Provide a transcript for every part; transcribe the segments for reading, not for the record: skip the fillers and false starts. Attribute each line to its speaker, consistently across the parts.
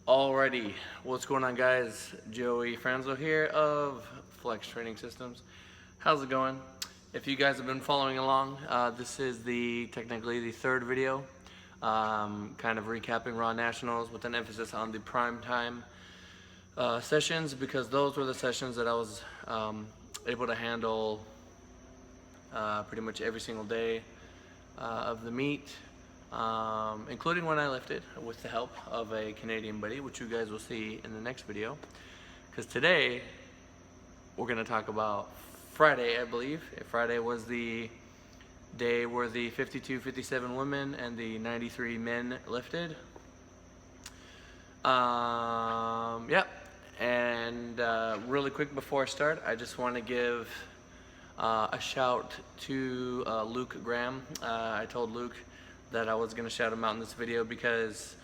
Speaker 1: Alrighty, what's going on, guys? Joey Franzo here of Flex Training Systems. How's it going? If you guys have been following along, this is technically the third video, kind of recapping Raw Nationals with an emphasis on the Prime Time sessions, because those were the sessions that I was able to handle pretty much every single day of the meet. Including when I lifted with the help of a Canadian buddy, which you guys will see in the next video. Because today we're going to talk about Friday, I believe. Friday was the day where the 52, 57 women and the 93 men lifted. Yep. And really quick before I start, I just want to give a shout to Luke Graham. I told Luke that I was going to shout him out in this video because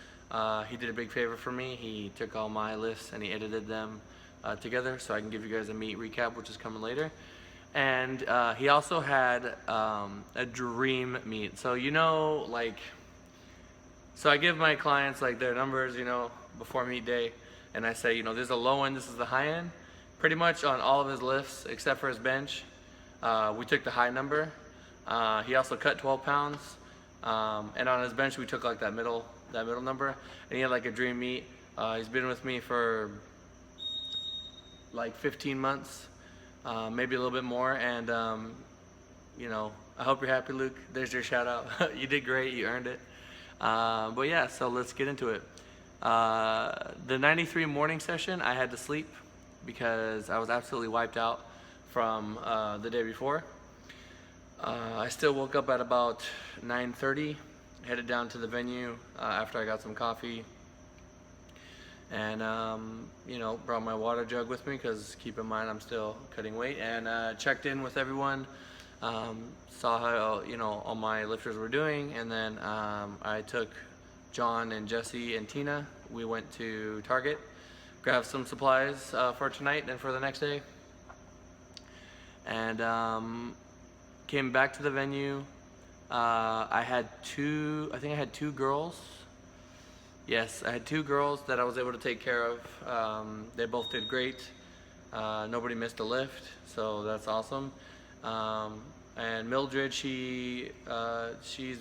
Speaker 1: he did a big favor for me. He took all my lifts and he edited them together so I can give you guys a meet recap, which is coming later. And he also had a dream meet. So, so I give my clients their numbers, before meet day. And I say, there's a low end, this is the high end. Pretty much on all of his lifts, except for his bench, we took the high number. He also cut 12 pounds. And on his bench, we took that middle number, and he had a dream meet. He's been with me for 15 months, maybe a little bit more. And I hope you're happy, Luke. There's your shout out. You did great. You earned it. But yeah, so let's get into it. The 93 morning session, I had to sleep because I was absolutely wiped out from the day before. I still woke up at about 9:30, headed down to the venue after I got some coffee, and brought my water jug with me because keep in mind I'm still cutting weight, and checked in with everyone, saw how all my lifters were doing, and then I took John and Jesse and Tina. We went to Target, grabbed some supplies for tonight and for the next day, and came back to the venue. I had two girls. Yes, I had two girls that I was able to take care of. They both did great. Nobody missed a lift, so that's awesome. And Mildred, she's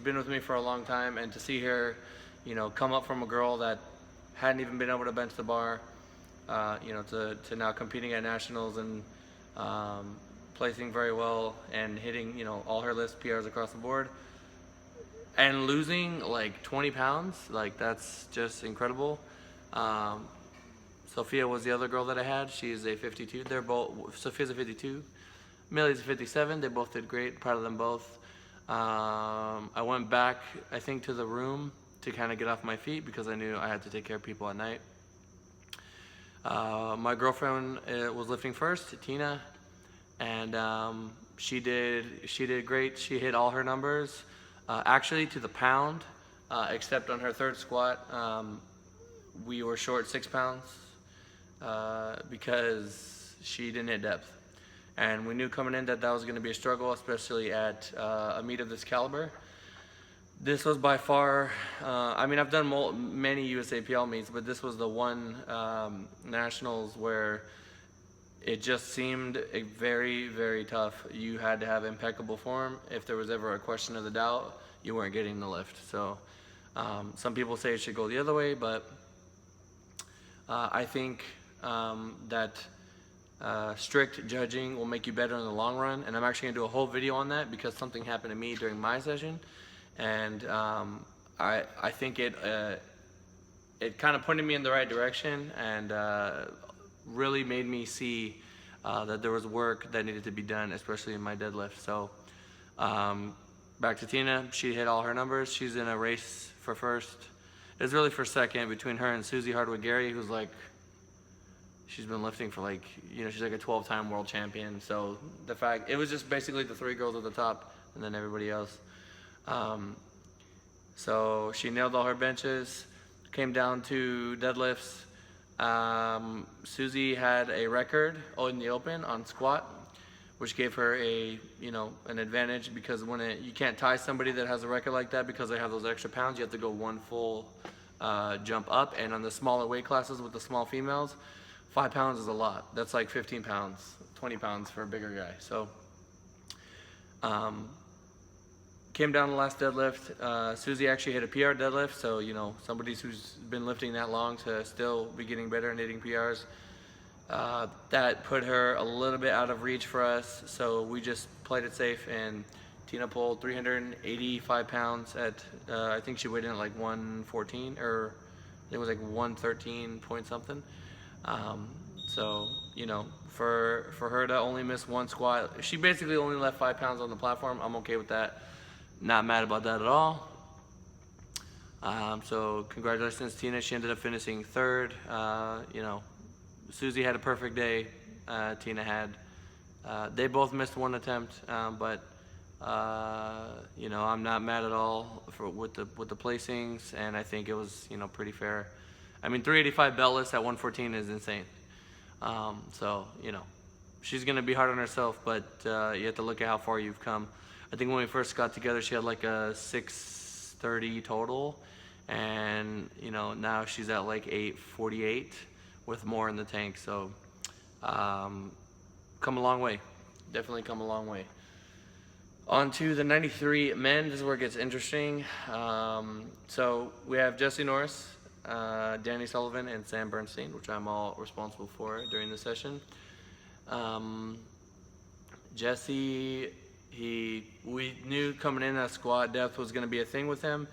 Speaker 1: been with me for a long time, and to see her, come up from a girl that hadn't even been able to bench the bar, to now competing at nationals and placing very well and hitting, all her list PRs across the board, and losing 20 pounds, that's just incredible. Sophia was the other girl that I had. She's a 52. Sophia's a 52. Millie's a 57. They both did great. Proud of them both. I went back, I think, to the room to kind of get off my feet because I knew I had to take care of people at night. My girlfriend was lifting first, Tina. And she did great. She hit all her numbers, actually to the pound, except on her third squat. We were short 6 pounds because she didn't hit depth. And we knew coming in that was going to be a struggle, especially at a meet of this caliber. This was by far, I've done many USAPL meets, but this was the one nationals where it just seemed very, very tough. You had to have impeccable form. If there was ever a question of the doubt, you weren't getting the lift. So some people say it should go the other way, but I think that strict judging will make you better in the long run. And I'm actually gonna do a whole video on that because something happened to me during my session. And I think it kind of pointed me in the right direction, and really made me see that there was work that needed to be done, especially in my deadlift. So back to Tina. She hit all her numbers. She's in a race for first. It's really for second between her and Susie Hardwick-Gary, who's she's been lifting for she's a 12-time world champion. So it was just basically the three girls at the top and then everybody else. So she nailed all her benches, came down to deadlifts. Susie had a record in the open on squat, which gave her an advantage, because you can't tie somebody that has a record like that because they have those extra pounds. You have to go one full jump up, and on the smaller weight classes with the small females, 5 pounds is a lot. That's like 15 pounds, 20 pounds for a bigger guy. So came down the last deadlift. Susie actually hit a PR deadlift, so somebody who's been lifting that long to still be getting better and hitting PRs, that put her a little bit out of reach for us, so we just played it safe, and Tina pulled 385 pounds at, I think she weighed in at like 114, or it was like 113 point something. So, for her to only miss one squat, she basically only left 5 pounds on the platform. I'm okay with that. Not mad about that at all. So congratulations, Tina. She ended up finishing third. Susie had a perfect day. Tina had. They both missed one attempt, but I'm not mad at all with the placings, and I think it was pretty fair. I mean, 385 beltless at 114 is insane. So she's gonna be hard on herself, but you have to look at how far you've come. I think when we first got together, she had like a 630 total, and now she's at like 848 with more in the tank. So come a long way, definitely come a long way. On to the 93 men. This is where it gets interesting. So we have Jesse Norris, Danny Sullivan, and Sam Bernstein, which I'm all responsible for during the session. Jesse, we knew coming in that squat depth was going to be a thing with him,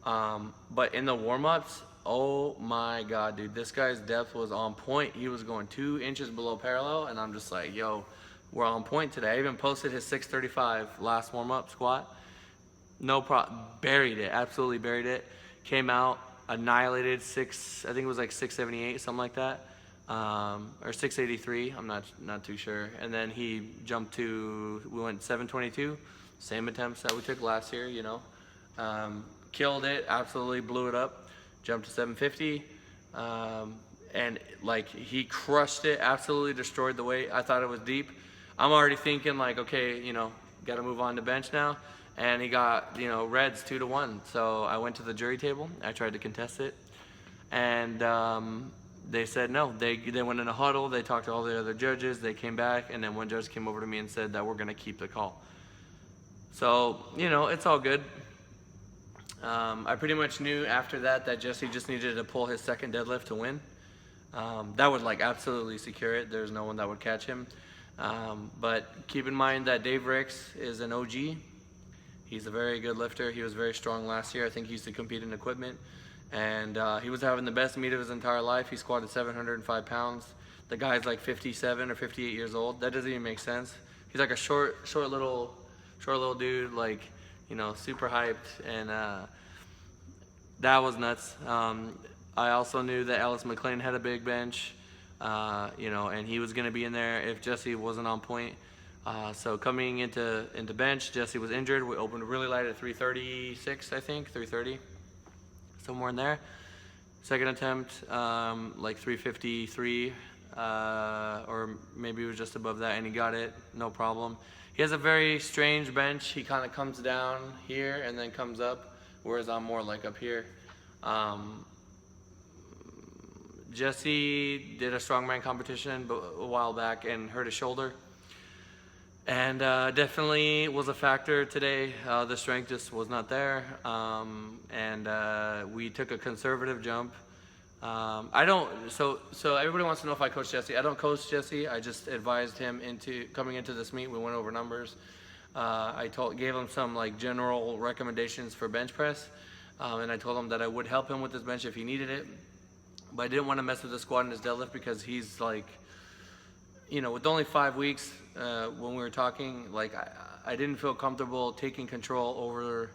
Speaker 1: but in the warm-ups, oh my god, dude, this guy's depth was on point. He was going 2 inches below parallel, and I'm just like, yo, we're on point today. I even posted his 635 last warm-up squat. No problem, buried it, absolutely buried it. Came out, annihilated I think it was like 678, something like that, or 683. I'm not too sure. And then he jumped we went 722, same attempts that we took last year. Killed it, absolutely blew it up. Jumped to 750, and like he crushed it, absolutely destroyed the weight. I thought it was deep. I'm already thinking like, okay, got to move on to bench now. And he got, reds 2-1. So I went to the jury table. I tried to contest it, and they said no. They went in a huddle. They talked to all the other judges. They came back, and then one judge came over to me and said that we're gonna keep the call. So it's all good. I pretty much knew after that Jesse just needed to pull his second deadlift to win. That would like absolutely secure it. There's no one that would catch him. But keep in mind that Dave Ricks is an OG. He's a very good lifter. He was very strong last year. I think he used to compete in equipment. And he was having the best meet of his entire life. He squatted 705 pounds. The guy's like 57 or 58 years old. That doesn't even make sense. He's like a short little dude, like, super hyped. And that was nuts. I also knew that Alice McLean had a big bench, and he was going to be in there if Jesse wasn't on point. So coming into bench, Jesse was injured. We opened really light at 336, I think, 330, somewhere in there. Second attempt, like 353, or maybe it was just above that, and he got it, no problem. He has a very strange bench. He kind of comes down here and then comes up, whereas I'm more like up here. Jesse did a strongman competition a while back and hurt his shoulder. And definitely was a factor today. The strength just was not there. And we took a conservative jump. So everybody wants to know if I coach Jesse. I don't coach Jesse. I just advised him coming into this meet. We went over numbers. I gave him some like general recommendations for bench press. And I told him that I would help him with his bench if he needed it. But I didn't want to mess with the squat and his deadlift because he's like, with only 5 weeks, when we were talking, like I didn't feel comfortable taking control over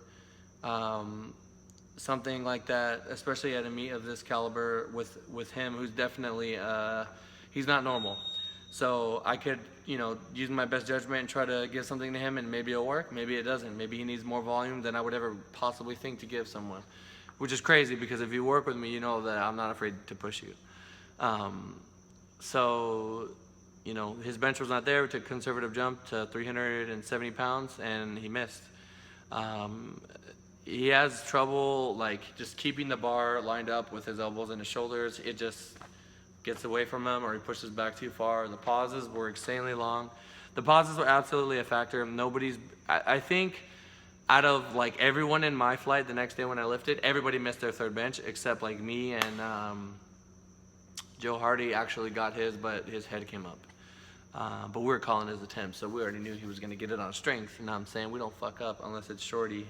Speaker 1: something like that, especially at a meet of this caliber with him, who's definitely he's not normal. So I could, use my best judgment and try to give something to him, and maybe it'll work, maybe it doesn't. Maybe he needs more volume than I would ever possibly think to give someone, which is crazy because if you work with me, you know that I'm not afraid to push you. So his bench was not there. We took a conservative jump to 370 pounds, and he missed. he has trouble like just keeping the bar lined up with his elbows and his shoulders. It just gets away from him, or he pushes back too far. The pauses were insanely long. The pauses were absolutely a factor. I think out of like everyone in my flight the next day when I lifted, everybody missed their third bench except like me and Joe Hardy actually got his, but his head came up. But we were calling his attempt, so we already knew he was going to get it on strength. You know what I'm saying? We don't fuck up unless it's shorty.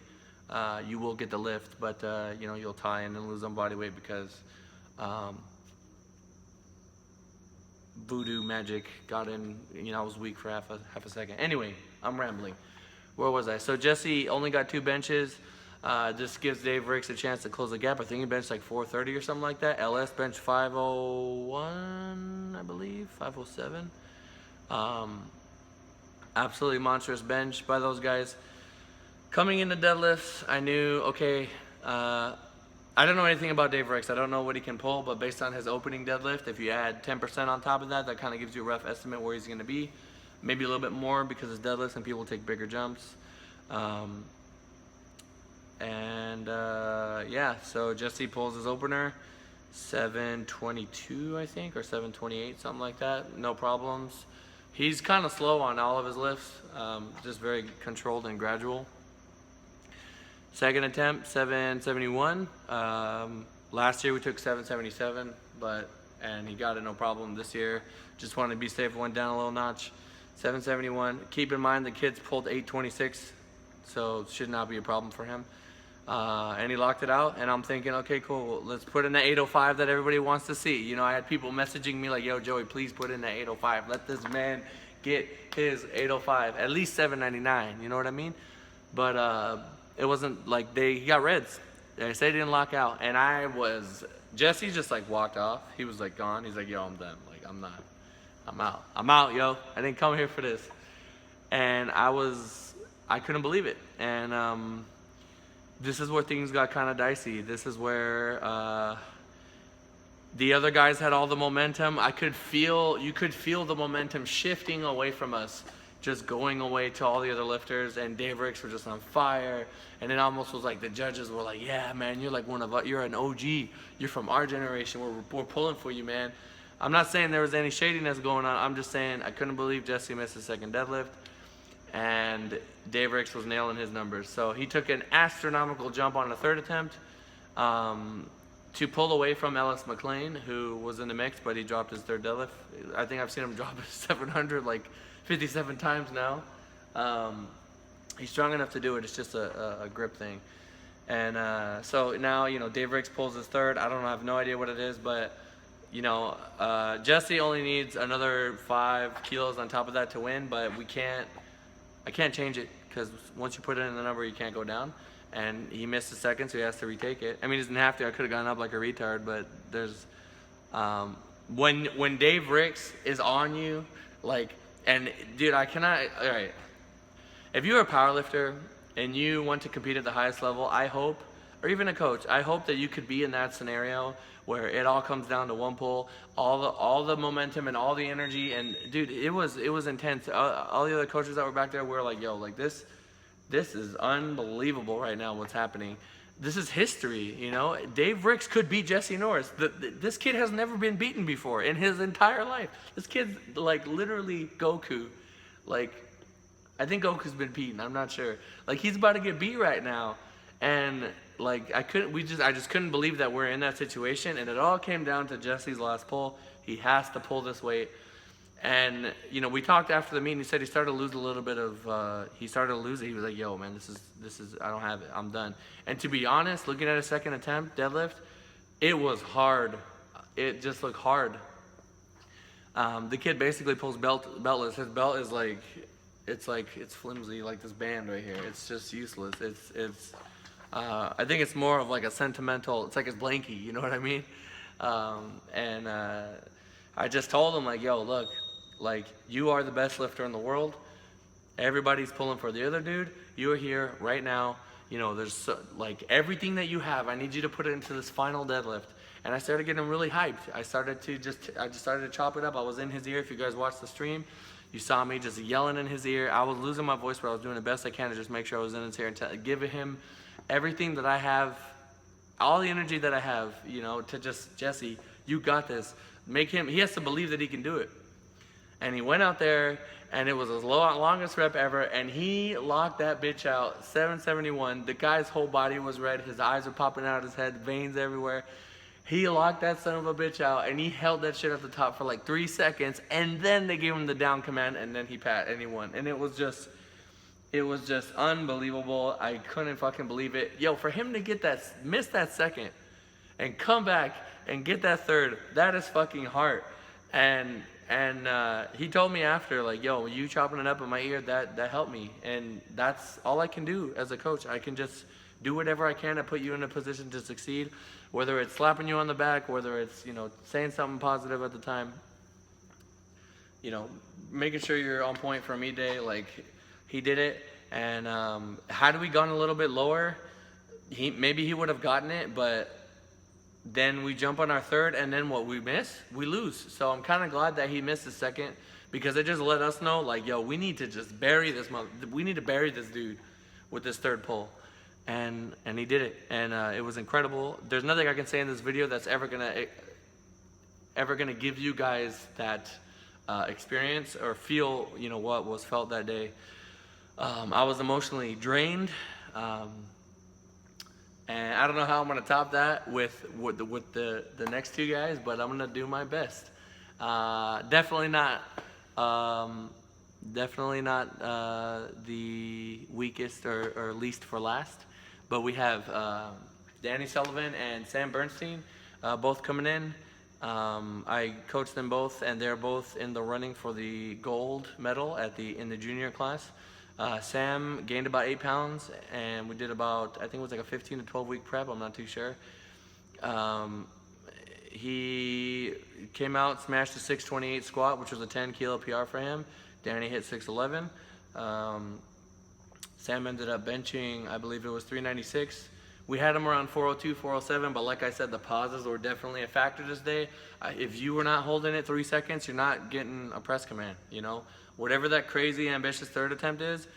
Speaker 1: You will get the lift, but you know, you'll tie in and lose on body weight because voodoo magic got in. You know, I was weak for half a second. Anyway, I'm rambling. Where was I? So Jesse only got 2 benches. This gives Dave Ricks a chance to close the gap. I think he benched like 430 or something like that. LS benched 501, I believe, 507. Absolutely monstrous bench by those guys. Coming into deadlifts, I knew, okay, I don't know anything about Dave Ricks. I don't know what he can pull, but based on his opening deadlift, if you add 10% on top of that, that kind of gives you a rough estimate where he's going to be. Maybe a little bit more because it's deadlifts and people take bigger jumps. Yeah, so Jesse pulls his opener, 722, I think, or 728, something like that. No problems. He's kind of slow on all of his lifts, just very controlled and gradual. Second attempt, 771. Last year we took 777, and he got it no problem. This year, just wanted to be safe, went down a little notch. 771. Keep in mind the kids pulled 826, so it should not be a problem for him. And he locked it out, and I'm thinking, okay, cool, well, let's put in the 805 that everybody wants to see. You know, I had people messaging me like, yo, Joey, please put in the 805. Let this man get his 805, at least 799, you know what I mean? But it wasn't like he got reds. They said he didn't lock out, and Jesse just like walked off. He was like gone. He's like, yo, I'm done. Like, I'm out, yo. I didn't come here for this. And I couldn't believe it. And this is where things got kind of dicey. This is where the other guys had all the momentum. You could feel the momentum shifting away from us, just going away to all the other lifters, and Dave Ricks were just on fire. And it almost was like the judges were like, yeah, man, you're like you're an OG. You're from our generation. We're pulling for you, man. I'm not saying there was any shadiness going on. I'm just saying I couldn't believe Jesse missed his second deadlift, and Dave Ricks was nailing his numbers. So he took an astronomical jump on the third attempt to pull away from Ellis McLean, who was in the mix, but he dropped his third deadlift. I think I've seen him drop 700 like 57 times now. He's strong enough to do it. It's just a grip thing. And so now, you know, Dave Ricks pulls his third. I have no idea what it is, but you know, Jesse only needs another 5 kilos on top of that to win, but I can't change it, because once you put it in the number, you can't go down. And he missed a second, so he has to retake it. I mean, he doesn't have to. I could have gone up like a retard, but there's when Dave Ricks is on you, like, and dude, all right. If you're a powerlifter and you want to compete at the highest level, I hope, or even a coach, I hope that you could be in that scenario where it all comes down to one pull, all the momentum and all the energy. And dude, it was intense. All the other coaches that were back there were like, yo, like this is unbelievable right now what's happening. This is history, you know. Dave Ricks could beat Jesse Norris. This kid has never been beaten before in his entire life. This kid's like literally Goku. Like, I think Goku's been beaten. I'm not sure. Like, he's about to get beat right now. And like, I just couldn't believe that we're in that situation. And it all came down to Jesse's last pull. He has to pull this weight. And, you know, we talked after the meeting. He said he started to lose a little bit of, he started to lose it. He was like, yo, man, this is, I don't have it. I'm done. And to be honest, looking at his second attempt, deadlift, it was hard. It just looked hard. The kid basically pulls beltless. His belt is like, it's flimsy, like this band right here. It's just useless. I think it's more of like a sentimental, it's like his blankie, you know what I mean? I just told him, like, yo, look, like, you are the best lifter in the world. Everybody's pulling for the other dude. You're here right now. You know, there's like everything that you have, I need you to put it into this final deadlift. And I started getting really hyped. I just started to chop it up. I was in his ear. If you guys watched the stream, you saw me just yelling in his ear. I was losing my voice, but I was doing the best I can to just make sure I was in his ear and give him everything that I have, all the energy that I have, you know, to just, Jesse, you got this. Make him, he has to believe that he can do it. And he went out there, and it was his longest rep ever, and he locked that bitch out, 771. The guy's whole body was red. His eyes were popping out of his head, veins everywhere. He locked that son of a bitch out, and he held that shit at the top for like 3 seconds, and then they gave him the down command, and then he won. And it was just unbelievable. I couldn't fucking believe it. Yo, for him to get that, miss that second, and come back and get that third, that is fucking heart. And he told me after, like, yo, you chopping it up in my ear, that helped me. And that's all I can do as a coach. I can just do whatever I can to put you in a position to succeed, whether it's slapping you on the back, whether it's, you know, saying something positive at the time, you know, making sure you're on point for meet day. Like, he did it. And had we gone a little bit lower, maybe he would have gotten it, but then we jump on our third, and then what we miss, we lose. So I'm kind of glad that he missed the second, because it just let us know, like, yo, we need to just bury this we need to bury this dude with this third pull. And he did it, and it was incredible. There's nothing I can say in this video that's ever gonna give you guys that experience or feel, you know, what was felt that day. I was emotionally drained. And I don't know how I'm gonna top that with the next two guys, but I'm gonna do my best. Definitely not the weakest or least for last. But we have Danny Sullivan and Sam Bernstein both coming in. I coached them both, and they're both in the running for the gold medal in the junior class. Sam gained about 8 pounds, and we did about, I think it was like a 15 to 12 week prep, I'm not too sure. He came out, smashed a 628 squat, which was a 10 kilo PR for him. Danny hit 611. Sam ended up benching, I believe it was 396. We had him around 402, 407, but like I said, the pauses were definitely a factor this day. If you were not holding it 3 seconds, you're not getting a press command, you know? Whatever that crazy ambitious third attempt is,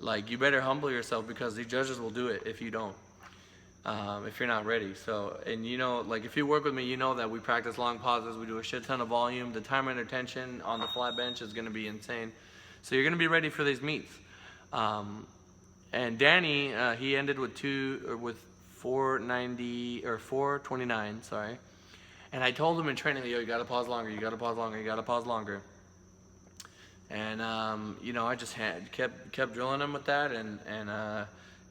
Speaker 1: like, you better humble yourself, because the judges will do it if you don't, if you're not ready. So, and you know, like, if you work with me, you know that we practice long pauses, we do a shit ton of volume. The time under tension on the flat bench is gonna be insane. So you're gonna be ready for these meets. And Danny, he ended with 490 or 429, sorry. And I told him in training, yo, you gotta pause longer, you gotta pause longer, you gotta pause longer. And you know, I just kept drilling him with that, and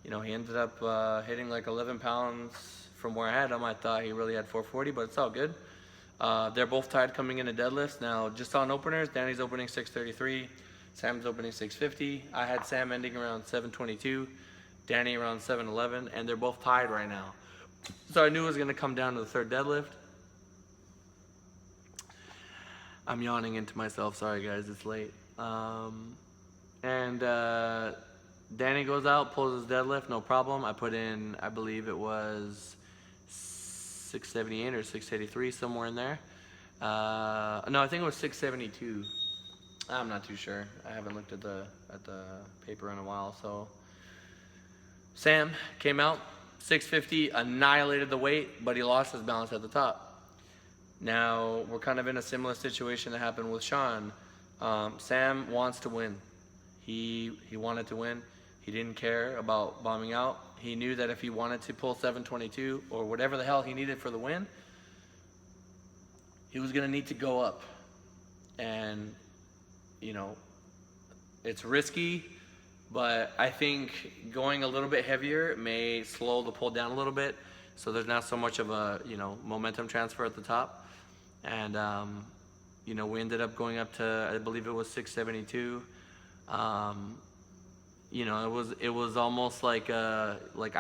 Speaker 1: you know, he ended up hitting like 11 pounds from where I had him. I thought he really had 440, but it's all good. They're both tied coming into deadlifts. Now, just on openers, Danny's opening 633, Sam's opening 650. I had Sam ending around 722, Danny around 711, and they're both tied right now. So I knew it was gonna come down to the third deadlift. I'm yawning into myself, sorry guys, it's late. Danny goes out, pulls his deadlift, no problem. I put in, I believe it was 678 or 683, somewhere in there. No, I think it was 672. I'm not too sure. I haven't looked at the paper in a while. So Sam came out, 650, annihilated the weight, but he lost his balance at the top. Now we're kind of in a similar situation that happened with Sean. Sam wants to win. He wanted to win. He didn't care about bombing out. He knew that if he wanted to pull 722 or whatever the hell he needed for the win, he was gonna need to go up. And you know, it's risky, but I think going a little bit heavier may slow the pull down a little bit, so there's not so much of a, you know, momentum transfer at the top. And you know, we ended up going up to, I believe it was 672. You know, it was almost like I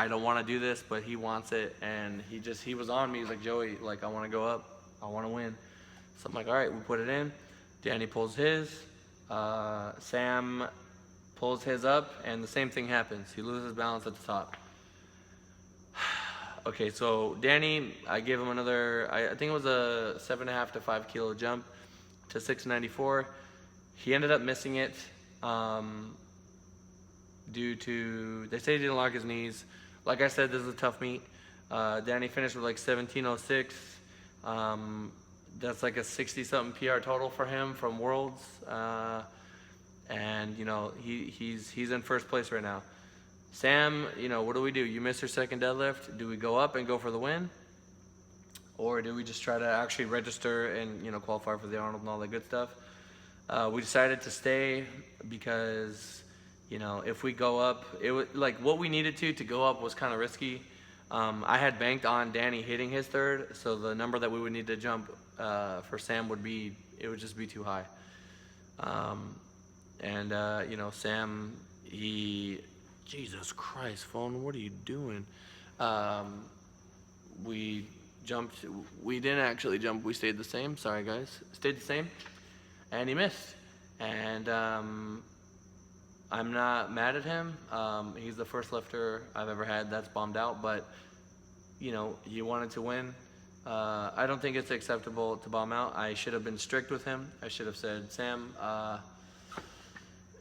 Speaker 1: don't want to do this, but he wants it, and he was on me. He's like, Joey, like, I want to go up, I want to win. So I'm like, all right, we put it in. Danny pulls his, Sam pulls his up, and the same thing happens. He loses balance at the top. Okay, so Danny, I gave him another, I think it was a 7.5 to 5 kilo jump to 694. He ended up missing it due to, they say he didn't lock his knees. like I said, this is a tough meet. Danny finished with like 17:06. That's like a 60-something PR total for him from Worlds. And you know, he's in first place right now. Sam, you know, what do? You missed your second deadlift. Do we go up and go for the win? Or do we just try to actually register and, you know, qualify for the Arnold and all that good stuff? We decided to stay because, you know, if we go up, it was like what we needed to go up was kind of risky. I had banked on Danny hitting his third, so the number that we would need to jump for Sam would just be too high. You know, Sam, Jesus Christ, phone, what are you doing? We didn't actually jump, we stayed the same, sorry guys, stayed the same, and he missed. And I'm not mad at him. He's the first lifter I've ever had that's bombed out, but you know, he wanted to win. I don't think it's acceptable to bomb out. I should have been strict with him. I should have said, Sam,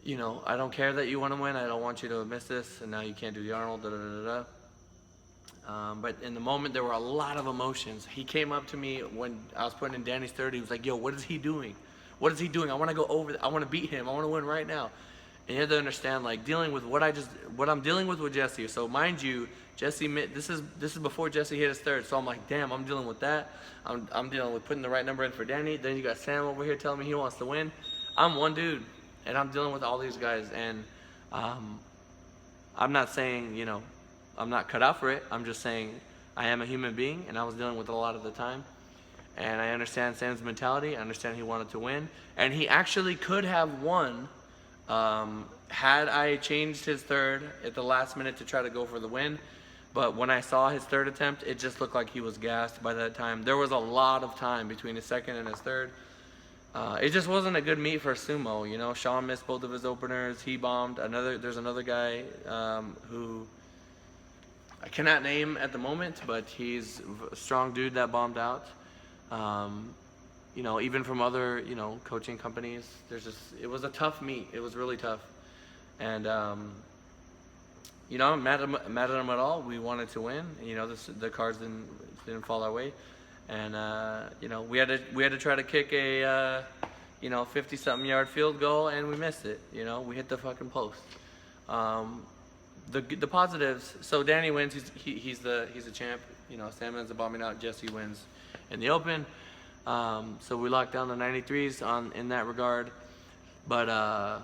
Speaker 1: you know, I don't care that you want to win. I don't want you to miss this, and now you can't do the Arnold, da da da da. But in the moment, there were a lot of emotions. He came up to me when I was putting in Danny's third. He was like, yo, what is he doing? What is he doing? I want to go over. I want to beat him. I want to win right now. And you have to understand, like, dealing with what I'm dealing with Jesse. So mind you, Jesse, this is before Jesse hit his third. So I'm like, damn, I'm dealing with that. I'm dealing with putting the right number in for Danny. Then you got Sam over here telling me he wants to win. I'm one dude, and I'm dealing with all these guys. And I'm not saying, you know, I'm not cut out for it. I'm just saying I am a human being, and I was dealing with it a lot of the time. And I understand Sam's mentality. I understand he wanted to win. And he actually could have won had I changed his third at the last minute to try to go for the win. But when I saw his third attempt, it just looked like he was gassed by that time. There was a lot of time between his second and his third. It just wasn't a good meet for sumo, you know. Sean missed both of his openers. He bombed. There's another guy who I cannot name at the moment, but he's a strong dude that bombed out. You know, even from other, you know, coaching companies, it was a tough meet. It was really tough. And, you know, I'm mad at them at all. We wanted to win. You know, the cards didn't fall our way. And, you know, we had to try to kick a, you know, 50-something yard field goal, and we missed it. You know, we hit the fucking post. The positives. So Danny wins. He's the champ. You know, Sam ends up bombing out. Jesse wins in the open. So we locked down the 93s in that regard. But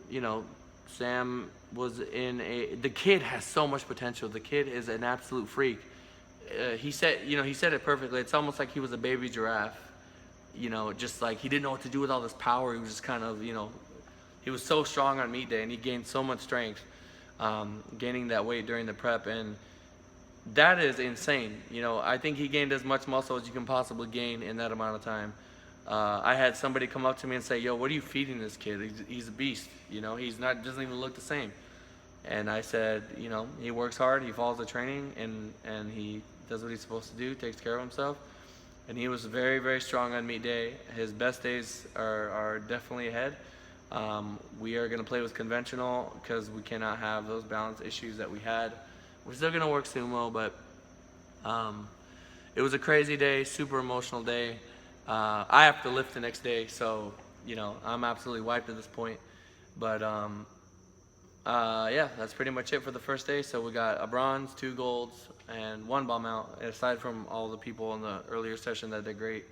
Speaker 1: you know, Sam was the kid has so much potential. The kid is an absolute freak. He said it perfectly. It's almost like he was a baby giraffe. You know, just like he didn't know what to do with all this power. He was just kind of, you know, he was so strong on meet day, and he gained so much strength, gaining that weight during the prep, and that is insane. You know, I think he gained as much muscle as you can possibly gain in that amount of time. I had somebody come up to me and say, yo, what are you feeding this kid? He's a beast. You know, doesn't even look the same. And I said, you know, he works hard, he follows the training, and he does what he's supposed to do, takes care of himself. And he was very, very strong on meet day. His best days are definitely ahead. We are going to play with conventional because we cannot have those balance issues that we had. We're still going to work sumo, but it was a crazy day, super emotional day. I have to lift the next day, so, you know, I'm absolutely wiped at this point. But, yeah, that's pretty much it for the first day. So we got a bronze, 2 golds, and 1 bomb out, aside from all the people in the earlier session that did great.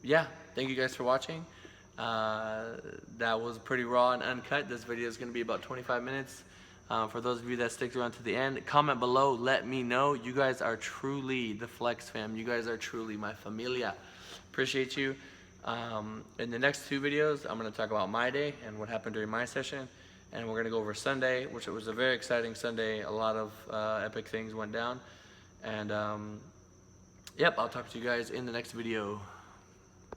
Speaker 1: Yeah, thank you guys for watching. That was pretty raw and uncut. This video is going to be about 25 minutes. For those of you that stick around to the end, comment below, let me know. You guys are truly the Flex fam. You guys are truly my familia. Appreciate you. In the next 2 videos, I'm going to talk about my day and what happened during my session. And we're going to go over Sunday, which was a very exciting Sunday. A lot of epic things went down. And, yep, I'll talk to you guys in the next video.